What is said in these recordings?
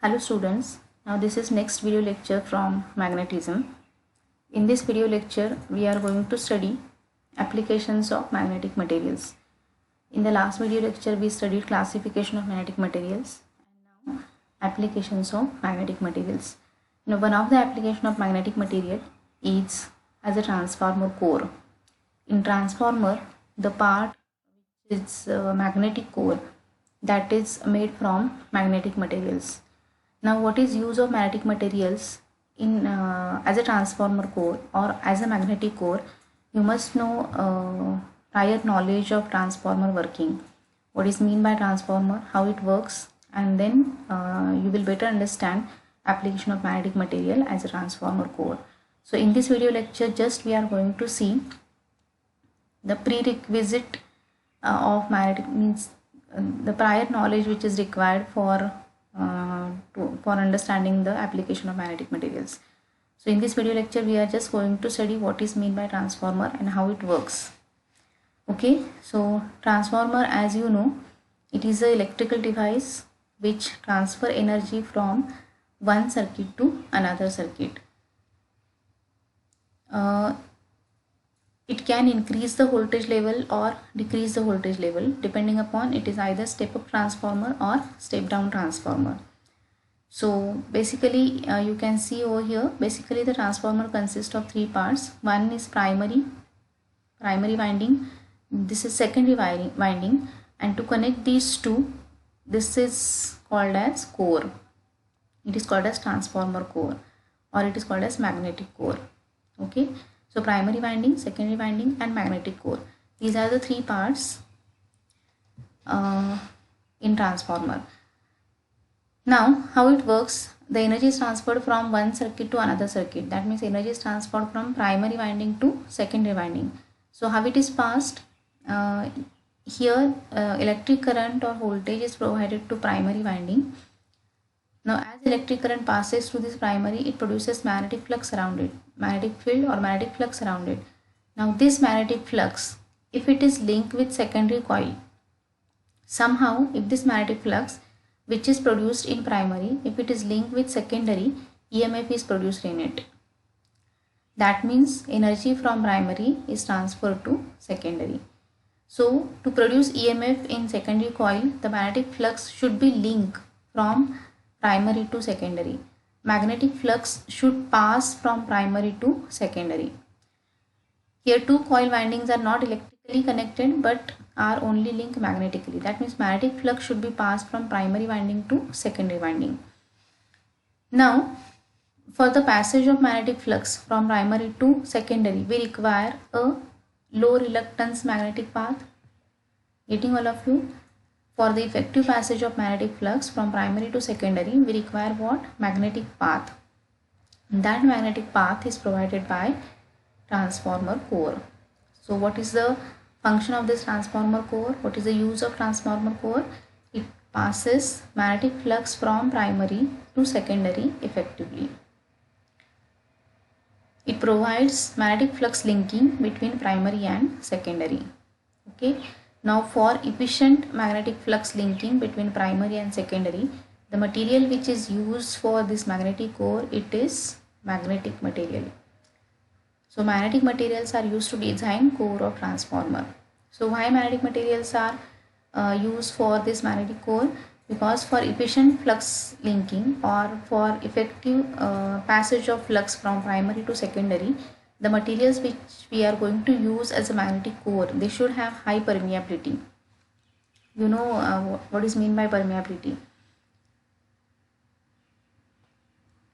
Hello students, now this is next video lecture from magnetism. In this video lecture we are going to study applications of magnetic materials. In the last video lecture we studied classification of magnetic materials and now applications of magnetic materials. Now one of the application of magnetic material is as a transformer core. In transformer the part which is magnetic core that is made from magnetic materials. Now what is use of magnetic materials in as a transformer core or as a magnetic core? You must know prior knowledge of transformer working. What is mean by transformer, how it works, and then you will better understand application of magnetic material as a transformer core. So in this video lecture just we are going to see the prerequisite of magnetic means the prior knowledge which is required for understanding the application of magnetic materials. So in this video lecture we are just going to study what is mean by transformer and how it works. Okay, so transformer, as you know, it is an electrical device which transfer energy from one circuit to another circuit. It can increase the voltage level or decrease the voltage level depending upon it is either step up transformer or step down transformer. So basically you can see over here, basically the transformer consists of three parts. One is primary winding, this is secondary winding, and to connect these two, this is called as core. It is called as transformer core or it is called as magnetic core. Okay, so primary winding, secondary winding and magnetic core, these are the three parts in transformer. Now how it works, the energy is transferred from one circuit to another circuit. That means energy is transferred from primary winding to secondary winding. So how it is passed, here electric current or voltage is provided to primary winding. Now as electric current passes through this primary, it produces magnetic flux around it, magnetic field or magnetic flux around it. Now this magnetic flux, if it is linked with secondary coil, somehow if this magnetic flux which is produced in primary, if it is linked with secondary, EMF is produced in it. That means energy from primary is transferred to secondary. So to produce EMF in secondary coil, the magnetic flux should be linked from primary to secondary. Magnetic flux should pass from primary to secondary. Here two coil windings are not electrically connected but are only linked magnetically. That means magnetic flux should be passed from primary winding to secondary winding. Now for the passage of magnetic flux from primary to secondary, we require a low reluctance magnetic path. Getting all of you? For the effective passage of magnetic flux from primary to secondary, we require what? Magnetic path. That magnetic path is provided by transformer core. So what is the function of this transformer core? What is the use of transformer core? It passes magnetic flux from primary to secondary effectively. It provides magnetic flux linking between primary and secondary. Okay. Now for efficient magnetic flux linking between primary and secondary, the material which is used for this magnetic core, it is magnetic material. So magnetic materials are used to design core of transformer. So why magnetic materials are used for this magnetic core? Because for efficient flux linking or for effective passage of flux from primary to secondary, the materials which we are going to use as a magnetic core, they should have high permeability. You know what is mean by permeability?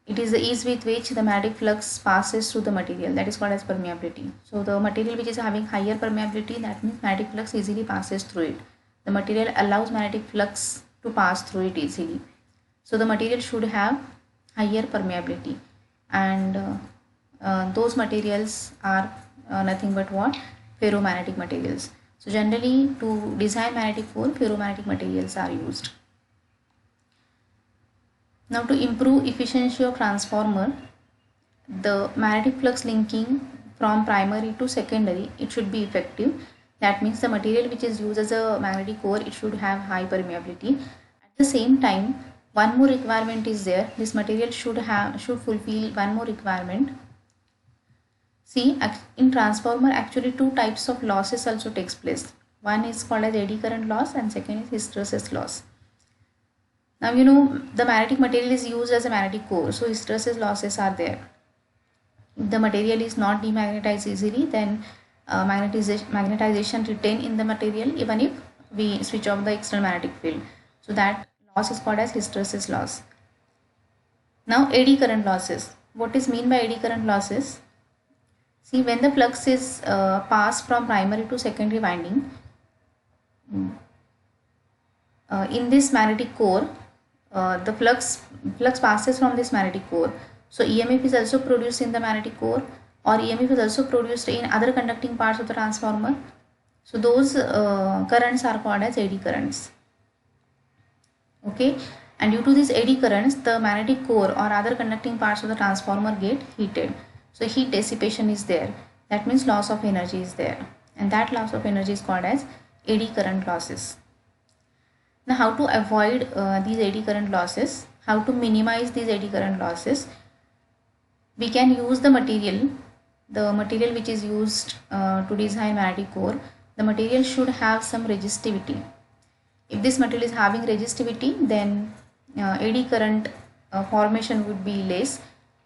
It is the ease with which the magnetic flux passes through the material, that is called as permeability. So the material which is having higher permeability, that means magnetic flux easily passes through it. The material allows magnetic flux to pass through it easily. So the material should have higher permeability, and those materials are nothing but what? Ferromagnetic materials. So generally to design magnetic core, ferromagnetic materials are used. Now to improve efficiency of transformer, the magnetic flux linking from primary to secondary, it should be effective. That means the material which is used as a magnetic core, it should have high permeability. At the same time, one more requirement is there. This material should fulfill one more requirement. See, in transformer actually two types of losses also takes place. One is called as eddy current loss and second is hysteresis loss. Now you know the magnetic material is used as a magnetic core, so hysteresis losses are there. If the material is not demagnetized easily, then magnetization retain in the material even if we switch off the external magnetic field. So that loss is called as hysteresis loss. Now eddy current losses. What is mean by eddy current losses? See, when the flux is passed from primary to secondary winding, in this magnetic core, the flux passes from this magnetic core. So EMF is also produced in the magnetic core, or EMF is also produced in other conducting parts of the transformer. So those currents are called as eddy currents. Okay, and due to these eddy currents, the magnetic core or other conducting parts of the transformer get heated. So heat dissipation is there. That means loss of energy is there, and that loss of energy is called as eddy current losses. Now how to avoid these eddy current losses, how to minimize these eddy current losses? We can use the material which is used to design magnetic core. The material should have some resistivity. If this material is having resistivity, then eddy current formation would be less,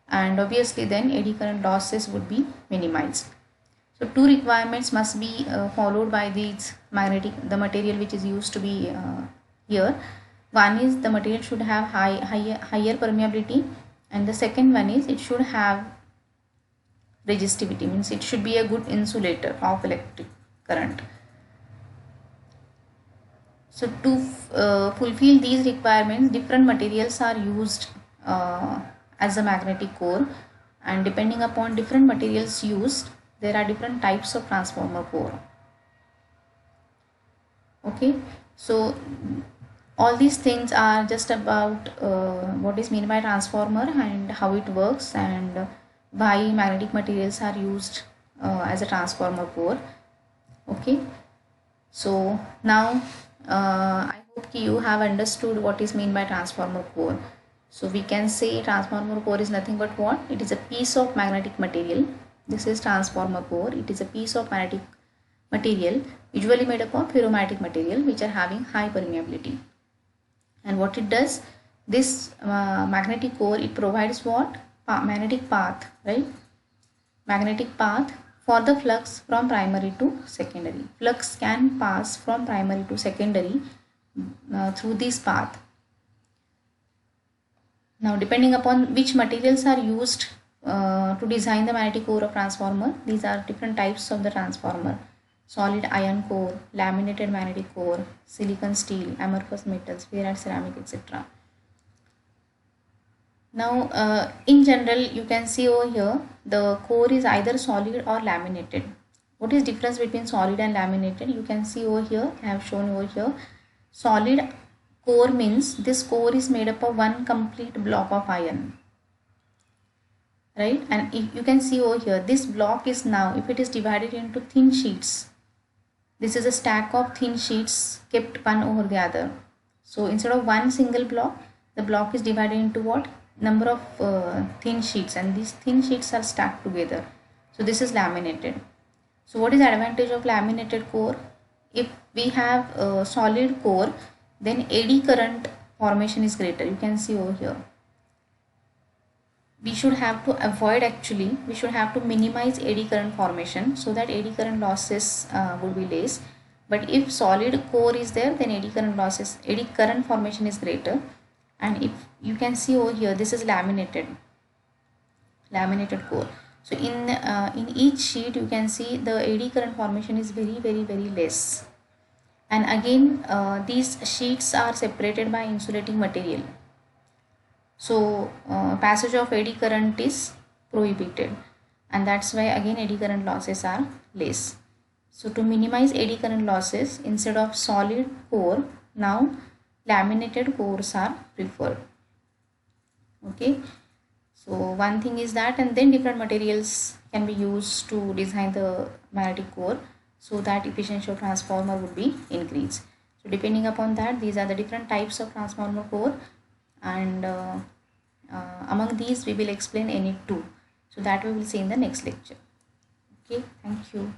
and obviously then eddy current losses would be minimized. So two requirements must be followed by the material which is used to be here. One is the material should have higher permeability, and the second one is it should have resistivity, means it should be a good insulator of electric current. So to fulfill these requirements, different materials are used as a magnetic core, and depending upon different materials used, there are different types of transformer core. Okay, so all these things are just about what is meant by transformer and how it works, and why magnetic materials are used as a transformer core. Okay, so now I hope you have understood what is meant by transformer core. So we can say transformer core is nothing but what? It is a piece of magnetic material. This is transformer core. It is a piece of magnetic material usually made up of ferromagnetic material which are having high permeability. And what it does, this magnetic core, it provides what? Magnetic path, right? Magnetic path for the flux from primary to secondary. Flux can pass from primary to secondary through this path. Now depending upon which materials are used to design the magnetic core of transformer, these are different types of the transformer: solid iron core, laminated magnetic core, silicon steel, amorphous metals, ferrite ceramic, etc. Now in general, you can see over here the core is either solid or laminated. What is difference between solid and laminated? You can see over here, I have shown over here. Solid core means this core is made up of one complete block of iron, right? And if you can see over here, this block is now, if it is divided into thin sheets, this is a stack of thin sheets kept one over the other. So instead of one single block, the block is divided into what? Number of thin sheets, and these thin sheets are stacked together. So this is laminated. So what is the advantage of laminated core? If we have a solid core, then eddy current formation is greater. You can see over here. We should have to avoid, actually we should have to minimize eddy current formation so that eddy current losses would be less. But if solid core is there, then eddy current formation is greater. And if you can see over here, this is laminated core. So in each sheet you can see the eddy current formation is very less. And again these sheets are separated by insulating material. So passage of eddy current is prohibited, and that's why again eddy current losses are less. So to minimize eddy current losses, instead of solid core, now laminated cores are preferred. Okay, so one thing is that, and then different materials can be used to design the magnetic core so that efficiency of transformer would be increased. So depending upon that, these are the different types of transformer core. and among these we will explain any two. So that we will see in the next lecture. Okay, thank you.